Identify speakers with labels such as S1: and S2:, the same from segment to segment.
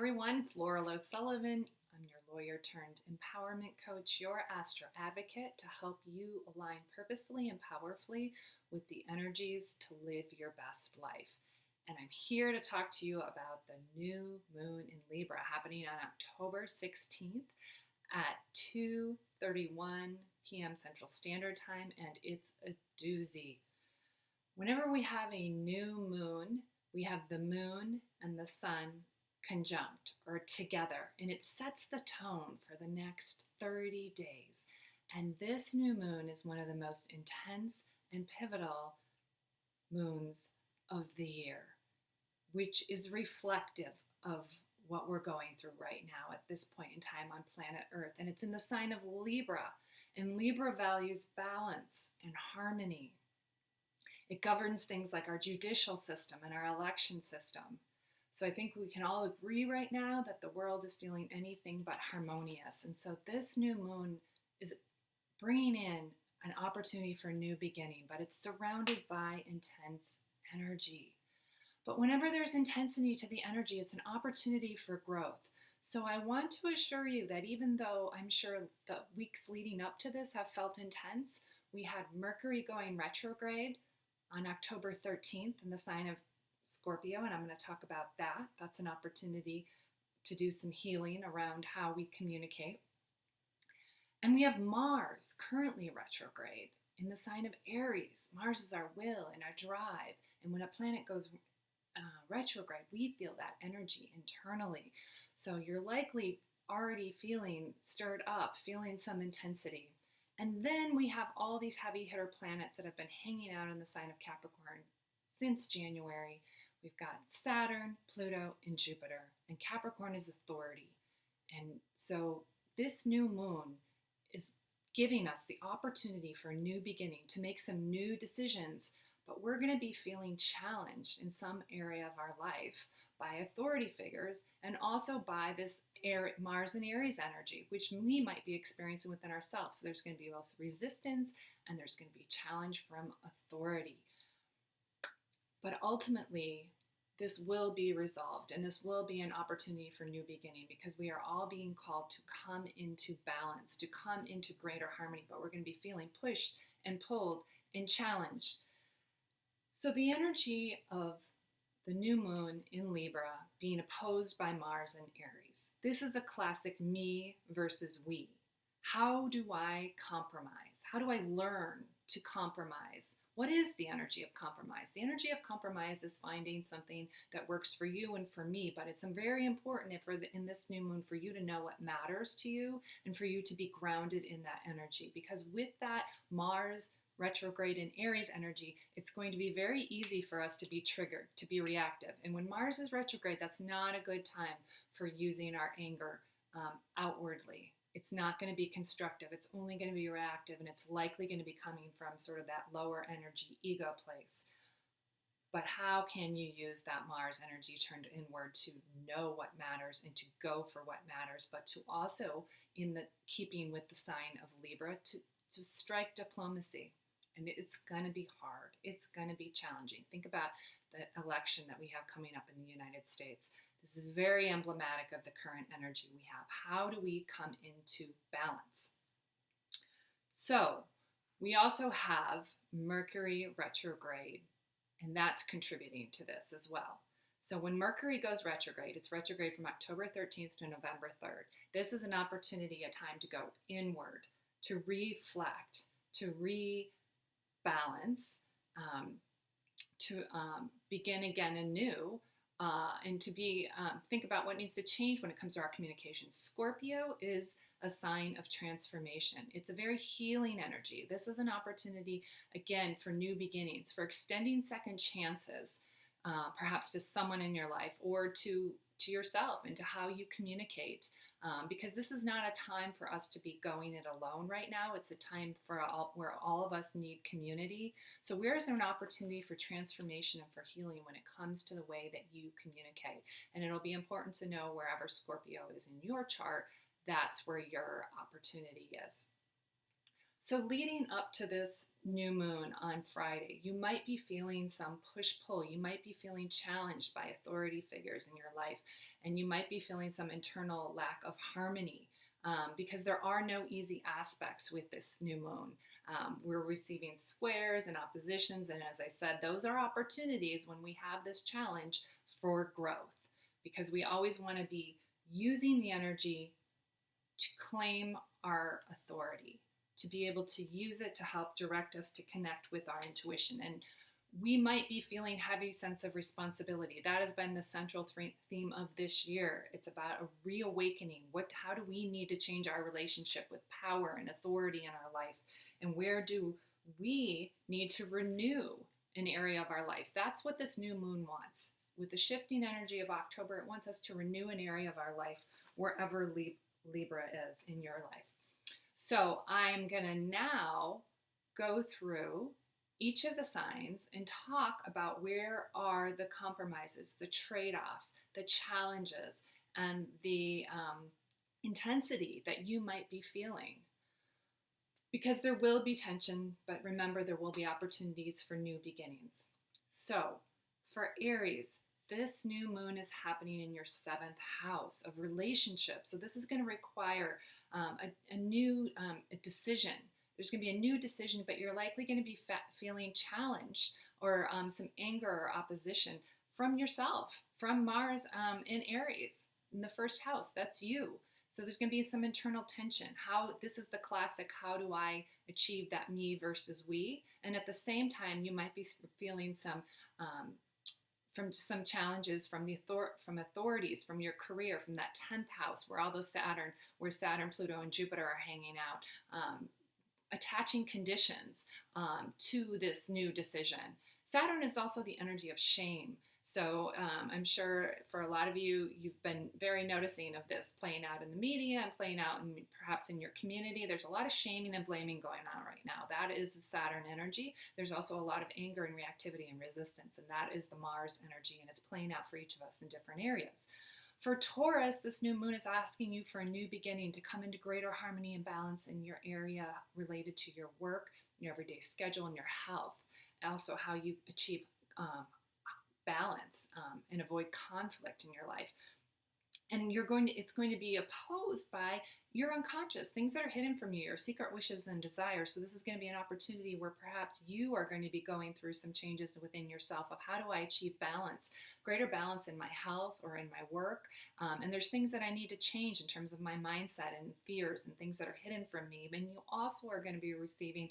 S1: Everyone, it's Laura O'Sullivan. I'm your lawyer turned empowerment coach, your astro advocate to help you align purposefully and powerfully with the energies to live your best life. And I'm here to talk to you about the new moon in Libra happening on October 16th at 2:31 p.m. Central Standard Time, and it's a doozy. Whenever we have a new moon, we have the moon and the sun conjunct or together, and it sets the tone for the next 30 days. And this new moon is one of the most intense and pivotal moons of the year, which is reflective of what we're going through right now at this point in time on planet Earth. And it's in the sign of Libra, and Libra values balance and harmony. It governs things like our judicial system and our election system. So I think we can all agree right now that the world is feeling anything but harmonious. And so this new moon is bringing in an opportunity for a new beginning, but it's surrounded by intense energy. But whenever there's intensity to the energy, it's an opportunity for growth. So I want to assure you that even though I'm sure the weeks leading up to this have felt intense, we had Mercury going retrograde on October 13th in the sign of Scorpio, and I'm going to talk about that. That's an opportunity to do some healing around how we communicate. And we have Mars currently retrograde in the sign of Aries. Mars is our will and our drive, and when a planet goes retrograde, we feel that energy internally. So you're likely already feeling stirred up, feeling some intensity. And then we have all these heavy hitter planets that have been hanging out in the sign of Capricorn since January. We've got Saturn, Pluto, and Jupiter. And Capricorn is authority. And so this new moon is giving us the opportunity for a new beginning, to make some new decisions. But we're going to be feeling challenged in some area of our life by authority figures, and also by this Mars and Aries energy, which we might be experiencing within ourselves. So there's going to be both resistance and there's going to be challenge from authority. But ultimately, this will be resolved, and this will be an opportunity for new beginning, because we are all being called to come into balance, to come into greater harmony, but we're going to be feeling pushed and pulled and challenged. So the energy of the new moon in Libra being opposed by Mars and Aries. This is a classic me versus we. How do I compromise? How do I learn to compromise? What is the energy of compromise? The energy of compromise is finding something that works for you and for me, but it's very important in this new moon for you to know what matters to you and for you to be grounded in that energy, because with that Mars retrograde in Aries energy, it's going to be very easy for us to be triggered, to be reactive. And when Mars is retrograde, that's not a good time for using our anger outwardly. It's not going to be constructive. It's only going to be reactive, and it's likely going to be coming from sort of that lower energy ego place. But how can you use that Mars energy turned inward to know what matters and to go for what matters, but to also, in the keeping with the sign of Libra, to strike diplomacy? And it's going to be hard. It's going to be challenging. Think about the election that we have coming up in the United States. This is very emblematic of the current energy we have. How do we come into balance? So we also have Mercury retrograde, and that's contributing to this as well. So when Mercury goes retrograde, it's retrograde from October 13th to November 3rd. This is an opportunity, a time to go inward, to reflect, to rebalance, to begin again anew, and to think about what needs to change when it comes to our communication. Scorpio is a sign of transformation. It's a very healing energy. This is an opportunity, again, for new beginnings, for extending second chances, perhaps to someone in your life or to yourself and to how you communicate. Because this is not a time for us to be going it alone right now. It's a time where all of us need community. So where is there an opportunity for transformation and for healing when it comes to the way that you communicate? And it'll be important to know wherever Scorpio is in your chart, that's where your opportunity is. So leading up to this new moon on Friday, you might be feeling some push-pull. You might be feeling challenged by authority figures in your life. and you might be feeling some internal lack of harmony because there are no easy aspects with this new moon. We're receiving squares and oppositions, and as I said, those are opportunities when we have this challenge for growth, because we always want to be using the energy to claim our authority, to be able to use it to help direct us to connect with our intuition. And we might be feeling heavy sense of responsibility. That has been the central theme of this year. It's about a reawakening. How do we need to change our relationship with power and authority in our life? And where do we need to renew an area of our life? That's what this new moon wants. With the shifting energy of October, it wants us to renew an area of our life wherever Libra is in your life. So I'm going to now go through each of the signs and talk about where are the compromises, the trade-offs, the challenges, and the intensity that you might be feeling. Because there will be tension, but remember, there will be opportunities for new beginnings. So for Aries, this new moon is happening in your 7th house of relationships. So this is going to require a new decision. There's going to be a new decision, but you're likely going to be feeling challenged or some anger or opposition from yourself, from Mars in Aries in the 1st house. That's you. So there's going to be some internal tension. This is the classic, how do I achieve that me versus we? And at the same time, you might be feeling some challenges from authorities, from your career, from that 10th house where Saturn, Pluto, and Jupiter are hanging out, attaching conditions to this new decision. Saturn is also the energy of shame. So I'm sure for a lot of you, you've been very noticing of this playing out in the media and playing out perhaps in your community. There's a lot of shaming and blaming going on right now. That is the Saturn energy. There's also a lot of anger and reactivity and resistance, and that is the Mars energy, and it's playing out for each of us in different areas. For Taurus, this new moon is asking you for a new beginning, to come into greater harmony and balance in your area related to your work, your everyday schedule, and your health. Also, how you achieve balance and avoid conflict in your life. And it's going to be opposed by your unconscious, things that are hidden from you, your secret wishes and desires. So this is going to be an opportunity where perhaps you are going to be going through some changes within yourself of how do I achieve balance, greater balance in my health or in my work. And there's things that I need to change in terms of my mindset and fears and things that are hidden from me. And you also are going to be receiving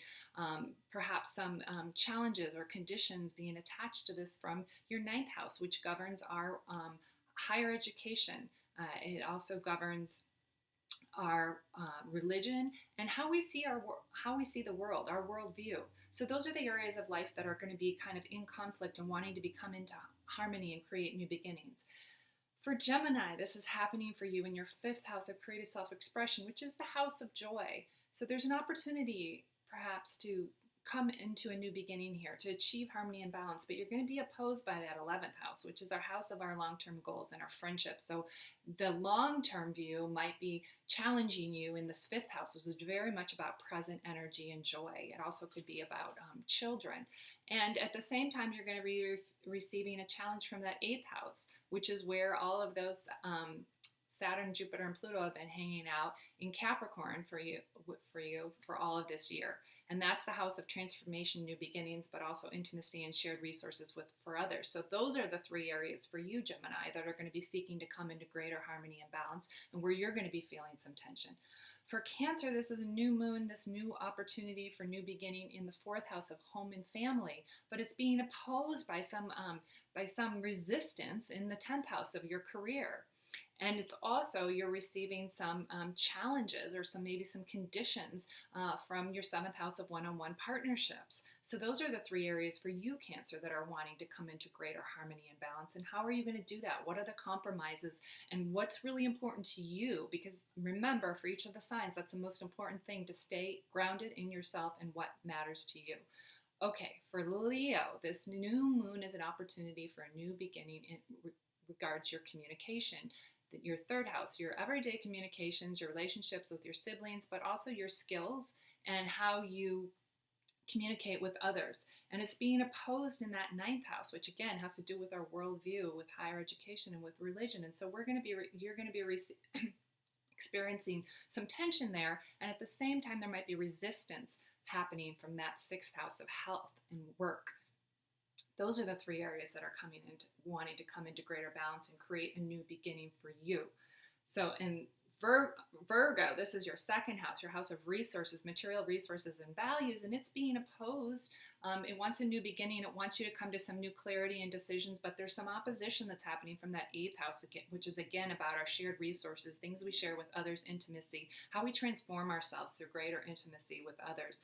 S1: perhaps some challenges or conditions being attached to this from your 9th house, which governs our higher education. It also governs our religion and how we see the world, our worldview. So those are the areas of life that are going to be kind of in conflict and wanting to become into harmony and create new beginnings. For Gemini, this is happening for you in your 5th house of creative self-expression, which is the house of joy. So there's an opportunity perhaps to come into a new beginning here, to achieve harmony and balance, but you're going to be opposed by that 11th house, which is our house of our long-term goals and our friendships. So the long-term view might be challenging you in this 5th house, which is very much about present energy and joy. It also could be about children. And at the same time, you're going to be receiving a challenge from that 8th house, which is where all of those Saturn, Jupiter, and Pluto have been hanging out in Capricorn for you for all of this year. And that's the house of transformation, new beginnings, but also intimacy and shared resources for others. So those are the 3 areas for you, Gemini, that are going to be seeking to come into greater harmony and balance, and where you're going to be feeling some tension. For Cancer, this is a new moon, this new opportunity for new beginning in the 4th house of home and family, but it's being opposed by some resistance in the 10th house of your career. And it's also, you're receiving some challenges or maybe some conditions from your 7th house of one-on-one partnerships. So those are the 3 areas for you, Cancer, that are wanting to come into greater harmony and balance. And how are you going to do that? What are the compromises and what's really important to you? Because remember, for each of the signs, that's the most important thing, to stay grounded in yourself and what matters to you. Okay, for Leo, this new moon is an opportunity for a new beginning in regards your communication. Your 3rd house, your everyday communications, your relationships with your siblings, but also your skills and how you communicate with others. And it's being opposed in that ninth house, which again has to do with our worldview, with higher education, and with religion. And so you're going to be experiencing some tension there. And at the same time, there might be resistance happening from that sixth house of health and work. Those are the three areas that are wanting to come into greater balance and create a new beginning for you. So in Virgo, this is your second house, your house of resources, material resources, and values, and it's being opposed. It wants a new beginning. It wants you to come to some new clarity and decisions, but there's some opposition that's happening from that eighth house, which is again about our shared resources, things we share with others, intimacy, how we transform ourselves through greater intimacy with others.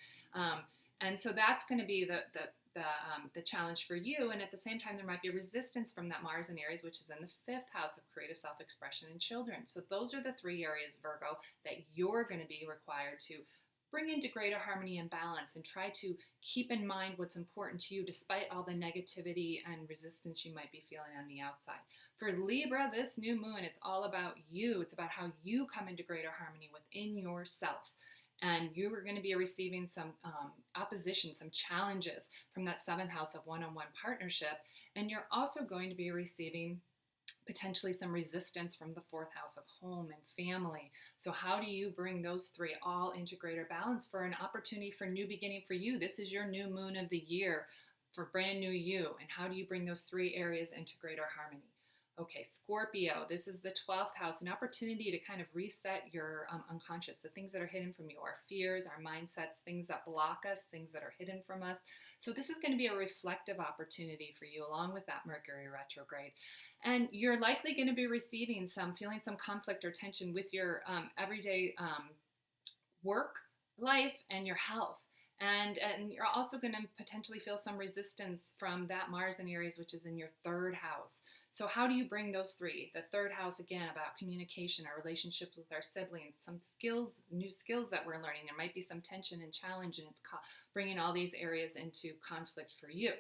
S1: And so that's going to be the challenge for you. And at the same time, there might be resistance from that Mars in Aries, which is in the fifth house of creative self-expression and children. So those are the three areas, Virgo, that you're going to be required to bring into greater harmony and balance, and try to keep in mind what's important to you despite all the negativity and resistance you might be feeling on the outside. For Libra, this new moon, it's all about you. It's about how you come into greater harmony within yourself. And you are going to be receiving some opposition, some challenges from that seventh house of one-on-one partnership. And you're also going to be receiving potentially some resistance from the fourth house of home and family. So how do you bring those three all into greater balance for an opportunity for new beginning for you? This is your new moon of the year for brand new you. And how do you bring those three areas into greater harmony? Okay, Scorpio, this is the 12th house, an opportunity to kind of reset your unconscious, the things that are hidden from you, our fears, our mindsets, things that block us, things that are hidden from us. So this is going to be a reflective opportunity for you along with that Mercury retrograde. And you're likely going to be feeling some conflict or tension with your everyday work, life, and your health. And you're also going to potentially feel some resistance from that Mars in Aries, which is in your third house. So how do you bring those three? The third house, again, about communication, our relationships with our siblings, some skills, new skills that we're learning. There might be some tension and challenge, and it's bringing all these areas into conflict for you.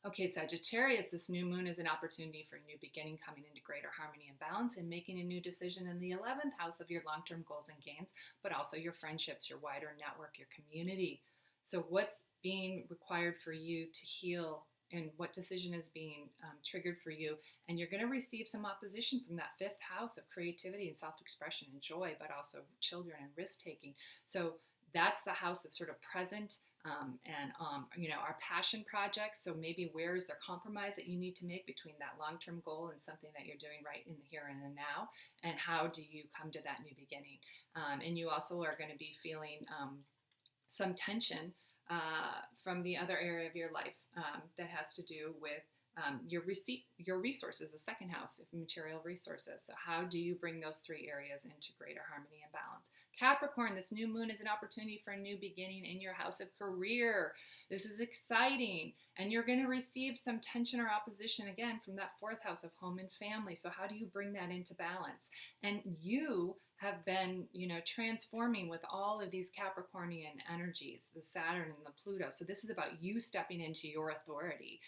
S1: Okay, Sagittarius, this new moon is an opportunity for a new beginning, coming into greater harmony and balance, and making a new decision in the 11th house of your long-term goals and gains, but also your friendships, your wider network, your community. So what's being required for you to heal, and what decision is being triggered for you? And you're going to receive some opposition from that fifth house of creativity and self-expression and joy, but also children and risk-taking. So that's the house of sort of present our passion projects. So maybe where is there compromise that you need to make between that long-term goal and something that you're doing right in the here and the now, and how do you come to that new beginning? And you also are going to be feeling some tension from the other area of your life that has to do with your resources, the second house of material resources. So how do you bring those three areas into greater harmony and balance? Capricorn, this new moon is an opportunity for a new beginning in your house of career. This is exciting, and you're going to receive some tension or opposition again from that fourth house of home and family. So how do you bring that into balance? And you have been, transforming with all of these Capricornian energies, the Saturn and the Pluto. So this is about you stepping into your authority,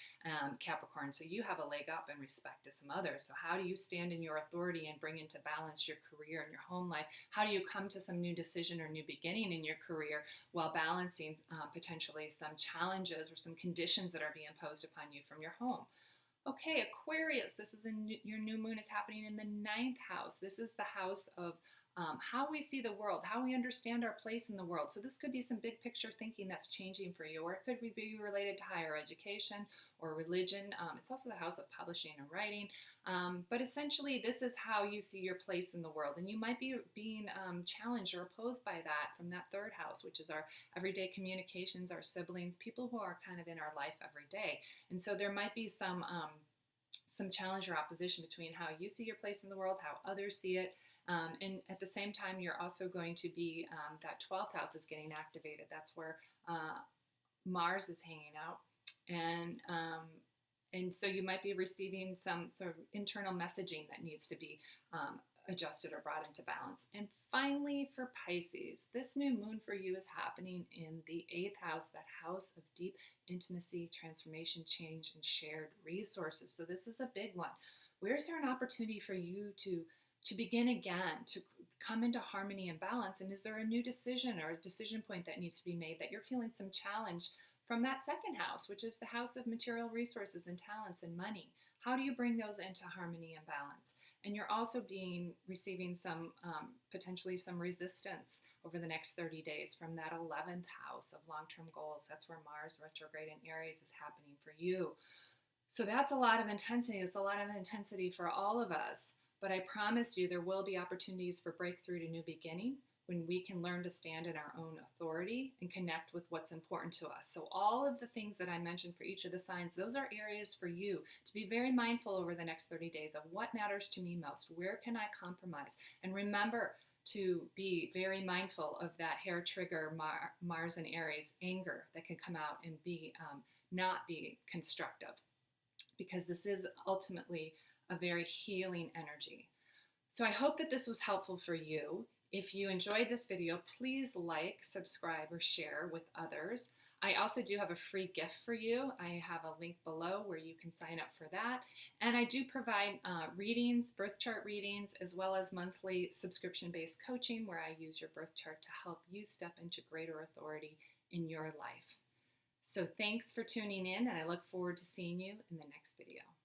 S1: Capricorn. So you have a leg up in respect to some others. So how do you stand in your authority and bring into balance your career and your home life? How do you come to some new decision or new beginning in your career while balancing potentially some challenges or some conditions that are being imposed upon you from your home? Okay, Aquarius, this is your new moon is happening in the ninth house. This is the house of how we see the world, how we understand our place in the world. So this could be some big picture thinking that's changing for you, or it could be related to higher education or religion. It's also the house of publishing and writing. But essentially, this is how you see your place in the world. And you might be being challenged or opposed by that from that third house, which is our everyday communications, our siblings, people who are kind of in our life every day. And so there might be some challenge or opposition between how you see your place in the world, how others see it. And at the same time, you're also going to be, that 12th house is getting activated. That's where Mars is hanging out. And so you might be receiving some sort of internal messaging that needs to be adjusted or brought into balance. And finally, for Pisces, this new moon for you is happening in the 8th house, that house of deep intimacy, transformation, change, and shared resources. So this is a big one. Where's there an opportunity for you to begin again, to come into harmony and balance? And is there a new decision or a decision point that needs to be made that you're feeling some challenge from that second house, which is the house of material resources and talents and money? How do you bring those into harmony and balance? And you're also receiving some potentially some resistance over the next 30 days from that 11th house of long-term goals. That's where Mars retrograde in Aries is happening for you. So that's a lot of intensity. It's a lot of intensity for all of us. But I promise you there will be opportunities for breakthrough to new beginning when we can learn to stand in our own authority and connect with what's important to us. So all of the things that I mentioned for each of the signs, those are areas for you to be very mindful over the next 30 days of what matters to me most. Where can I compromise? And remember to be very mindful of that hair trigger, Mars and Aries, anger that can come out and be not be constructive, because this is ultimately a very healing energy. So I hope that this was helpful for you. If you enjoyed this video, please like, subscribe, or share with others. I also do have a free gift for you. I have a link below where you can sign up for that. And I do provide readings, birth chart readings, as well as monthly subscription-based coaching where I use your birth chart to help you step into greater authority in your life. So thanks for tuning in, and I look forward to seeing you in the next video.